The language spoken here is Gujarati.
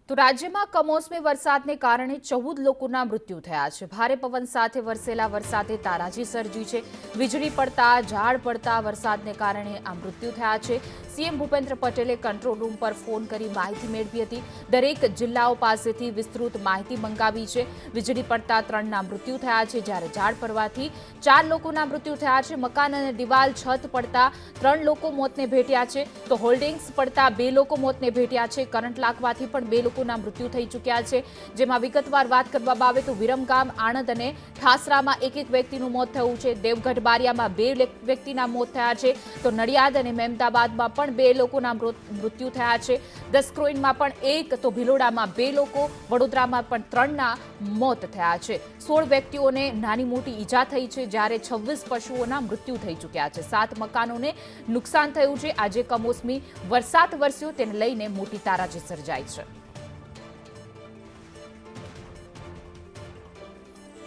તો રાજ્યમાં કમોસમી વરસાદને કારણે 14 લોકોના મૃત્યુ થયા છે। ભારે પવન સાથે વરસેલા વરસાદે તારાજી સર્જી છે। વીજળી પડતા ઝાડ પડતા વરસાદને કારણે આ મૃત્યુ થયા છે। સીએમ ભૂપેન્દ્ર પટેલે કંટ્રોલ રૂમ પર ફોન કરી માહિતી મેળવી હતી। દરેક જિલ્લાઓ પાસેથી વિસ્તૃત માહિતી મંગાવી છે। વીજળી પડતા 3ના મૃત્યુ થયા છે, જ્યારે ઝાડ પડવાથી 4 લોકોના મૃત્યુ થયા છે। મકાન અને દિવાલ છત પડતા 3 લોકો મોતને ભેટ્યા છે, તો હોલ્ડિંગ્સ પડતા 2 લોકો મોતને ભેટ્યા છે। કરંટ લાગવાથી પણ 2 લોકોના મૃત્યુ થઈ ચૂક્યા છે। જેમાં વિગતવાર વાત કરવામાં આવે તો વિરમગામ, આણંદ અને ઠાસરામાં એક વ્યક્તિનું મોત થયું છે। દેવગઢ બારિયામાં 2 વ્યક્તિના મોત થયા છે, તો નડિયાદ અને મહેમદાબાદમાં પણ 2 લોકોના મૃત્યુ થયા છે। દસક્રોઈનમાં પણ 1, તો ભિલોડામાં 2 લોકો, વડોદરામાં પણ 3ના મોત થયા છે। 16 વ્યક્તિઓને નાની મોટી ઈજા થઈ છે, જ્યારે 26 પશુઓના મૃત્યુ થઈ ચૂક્યા છે। 7 મકાનોને નુકસાન થયું છે। આજે કમોસમી વરસાદ વરસ્યો તેને લઈને મોટી તારાજી સર્જાઈ છે।